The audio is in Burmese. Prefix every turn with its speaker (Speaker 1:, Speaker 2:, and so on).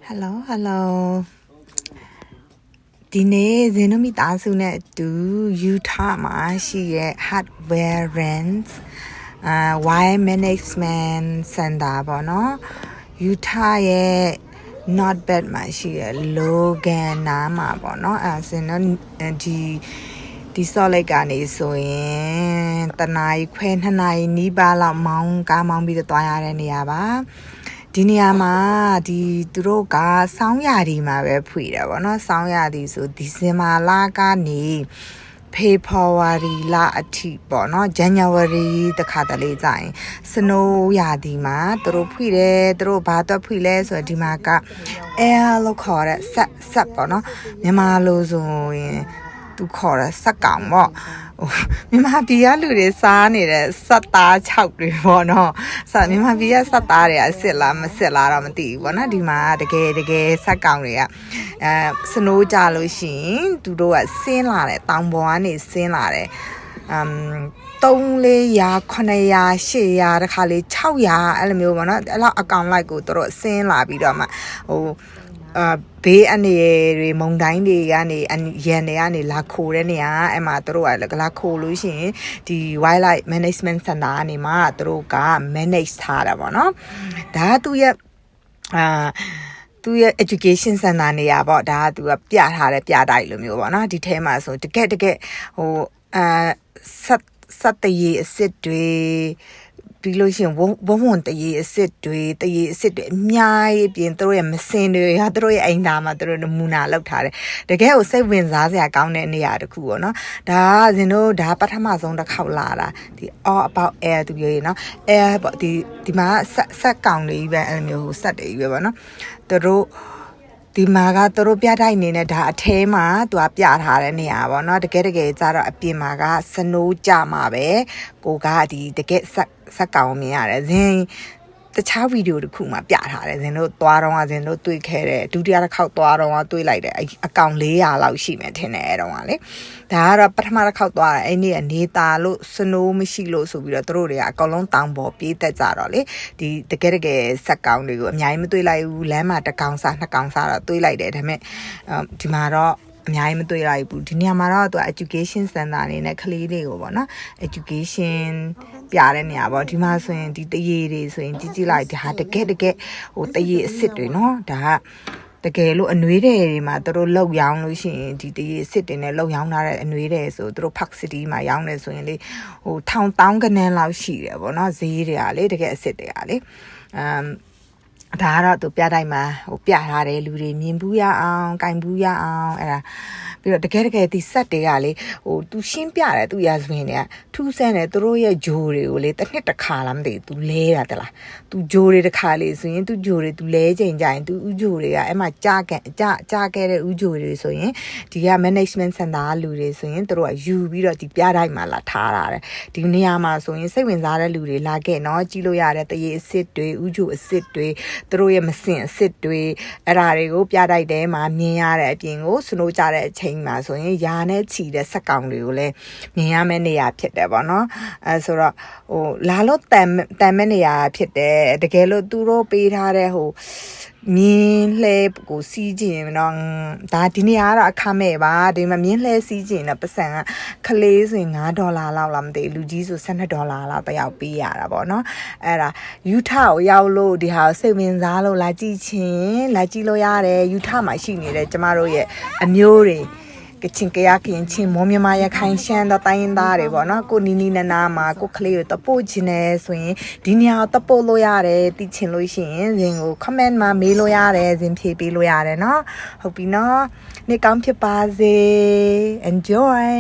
Speaker 1: Hello. ဒီနေ့ဇင်းတို့မိသားစုနဲ့အတူ Utah မှာရှိတဲ့ Hardware Rent Wire Management Center ပေါ့နော် Utah ရဲ့ Not Bad မှာရှိတဲ့ Logan နားမှာပေါ့နော်အဲဇင်းတို့ဒီဆော့လိုက်ကနေဆိုရင်တနားခွဲ2နာရီနီးပါးလောက်ကားမောင်းပြီးတော့သွားရတဲ့နေရာပါဒီနေရာမှာသူတို့ကစောင်းရာဒီမှာပဲဖွေတာပေါ့နော်စောင်းရာဒီဆိုဒီဇင်ဘာလကနေဖေဖော်ဝါရီလအထိပေါ့နော်ဇန်နဝါရီတခါတလေကြာရင်စနိုးရာဒီမှာသူတို့ဖွေတယ်သူတို့ဘာတော့ဖွေလဲဆိုတော့ဒီမှာက air လို့ခေါ်တဲ့ဆက်ပေါ့နော်မြန်မာလိုဆိုရင်သူခေါ်တဲ့စက်ကောင်ပေါ့မြန်မာပြည်ကလူတွေစားနေတဲ့စက်သား6တွေပေါ့နော်မြန်မာပြည်ကစက်သားတွေကစစ်လားမစစ်လားတော့မသိဘူးပေါ့နော်ဒီမှာတကယ်စက်ကောင်တွေကစနိုးကြလို့ရှိရင်သူတို့ကဆင်းလာတယ်တောင်ပေါ်ကနေဆင်းလာတယ်300 900 800တခါလေ600အဲ့လိုမျိုးပေါ့နော်အဲ့လောက်အကောင်လိုက်ကိုသူတို့ဆင်းလာပြီးတော့မှဘေးအနေတွေမုံတိုင်းတွေကနေရန်တွေကနေလာခိုးတဲ့နေရာအဲ့မှာသူတို့ကလာခိုးလို့ရှိရင်ဒီ Wildlife Management Center ကနေမှသူတို့က manage ထားတာပေါ့နော်ဒါကသူရဲ့ education center နေရာပေါ့ဒါကသူကပြထားတဲ့ပြတိုက်လိုမျိုးပေါ့နော်ဒီထဲမှာဆိုတကယ်စက်တရေအစ်စ်တွေပြီးလို့ရှိရင်ဝုံတရေအစ်စ်တွေအများကြီးပြင်သူတို့ရဲ့မစင်တွေဟာသူတို့ရဲ့အိမ်သားမှာသူတို့နမူနာလောက်ထားတယ်တကယ်ကိုစိတ်ဝင်စားစရာကောင်းတဲ့နေရာတစ်ခုပေါ့နော်ဒါကဇင်တို့ဒါပထမဆုံးတစ်ခေါက်လာတာဒီ all about air သူပြောရင်နော် air ပေါ့ဒီမှာဆက်ကောင်တွေပဲအဲ့လိုမျိုးဆက်တွေပဲပေါ့နော်သူတို့ဒီမှာကသူတို့ပြတိုက်နေနဲ့ဒါအထဲမှာသူကပြထားတဲ့နေရာပေါ့နော်တကယ်ကြတော့အပြင်မှာကစနိုးကြမှာပဲကိုကဒီတကယ်ဆက်ကောင်မြင်ရတယ်ဇင်တခြားဗီဒီယိုတစ်ခုမှပြထားတယ်ဇင်တို့သွားတော့ဇင်တို့တွေ့ခဲ့တဲ့ဒုတိယတစ်ခေါက်သွားတော့တွေ့လိုက်တယ်အကောင်400လောက်ရှိမယ်ထင်တယ်အဲ့တော့ကလေဒါကတော့ပထမတစ်ခေါက်သွားတယ်အဲ့နေ့အနေတာလို့စနိုးမရှိလို့ဆိုပြီးတော့သူတို့တွေကအကောင်လုံးတောင်ပေါ်ပြေးတက်ကြတော့လေဒီတကယ်ဆက်ကောင်တွေကိုအများကြီးမတွေ့လိုက်ဘူးလမ်းမှာတစ်ကောင်စားနှစ်ကောင်စားတော့တွေ့လိုက်တယ်ဒါပေမဲ့ဒီမှာတော့အများကြီးမတွေ့ရဘူးဒီနေရာမှာတော့သူ education center အနေနဲ့ကလေးတွေကိုပေါ့နော် education ပြတဲ့နေရာပေါ့ဒီမှာဆိုရင်ဒီတရေတွေဆိုရင်ကြည့်လိုက်ဒါတကယ်ဟိုတရေအစ်စ်တွေနော်ဒါကတကယ်လို့အနှွေးတွေမှာသူတို့လောက်ရောင်းလို့ရှိရင်ဒီတရေအစ်စ်တွေနဲ့လောက်ရောင်းထားတဲ့အနှွေးတွေဆိုသူတို့ Park City မှာရောင်းနေဆိုရင်လေဟို1000ခန်းလောက်ရှိတယ်ပေါ့နော်ဈေးတွေကလေတကယ်အစ်စ်တွေကလေဒါကတော့သူပြတိုက်မှာပြထားတယ်လူတွေမြင်ဘူးရအောင်၊ကင်ဘူးရအောင်အဲ့ဒါပြီးတော့တကယ်ဒီဆက်တွေကလေသူရှင်းပြတယ်သူရာဇဝင်တွေကထူးဆန်းတယ်သူတို့ရဲ့ဂျိုတွေကိုလေတစ်နှစ်တစ်ခါလားမသိဘူးသူလဲတာတလားသူဂျိုတွေတစ်ခါလေဆိုရင်သူဂျိုတွေသူလဲချိန်ကြရင်သူဥဂျိုတွေကအဲ့မှာကြာခဲ့တဲ့ဥဂျိုတွေဆိုရင်ဒီက management center ကလူတွေဆိုရင်သူတို့ကယူပြီးတော့ဒီပြတိုက်မှာလာထားတာတဲ့ဒီနေရာမှာဆိုရင်စိတ်ဝင်စားတဲ့လူတွေလာခဲ့နော်ကြည့်လို့ရတဲ့တရေအစ်စ်တွေဥဂျိုအစ်စ်တွေသူတို့ရဲ့မစင်အစ်စ်တွေအဲ့ဒါတွေကိုပြတိုက်တဲမှာမြင်ရတဲ့အပြင်ကိုစနိုးကြတဲ့အချိန်မှာဆိုရင်ယာနဲ့ချီတဲ့စက်ကောင်တွေကိုလည်းမြင်ရမယ့်နေရာဖြစ်တယ်ပေါ့နော်အဲဆိုတော့လာလို့တန်မဲ့နေရာဖြစ်တယ်တကယ်လို့သူတို့ပေးထားတဲ့မြင်းလှဲကိုစီးကြည့်ရင်တော့ဒါဒီနေရာကတော့အခမဲ့ပါဒီမှာမြင်းလှဲစီးကြည့်ရင်တော့ပတ်စံကခလေးဆိုရင်$5လောက်လားမသိလူကြီးဆို$12လောက်တယောက်ပေးရတာပေါ့နော်အဲ့ဒါ Utah ကိုရောက်လို့ဒီဟာစိတ်ဝင်စားလို့လာကြည့်လို့ရတယ် Utah မှာရှိနေတဲ့ကျမတို့ရဲ့အမျိုးတွေကချင်ကရခင်ချင်းမောမြန်မာရခိုင်ရှမ်းတော့တိုင်းသားတွေပေါ့နော်ကိုနီနာမှာကိုကလေးကိုတပို့ချင်တယ်ဆိုရင်ဒီနေရာကိုတပို့လို့ရတယ်သိချင်လို့ရှိရင်ဇင်ကို comment မှာမေးလို့ရတယ်ဇင်ဖြေပေးလို့ရတယ်နော်ဟုတ်ပြီနော်နေ့ကောင်းဖြစ်ပါစေ enjoy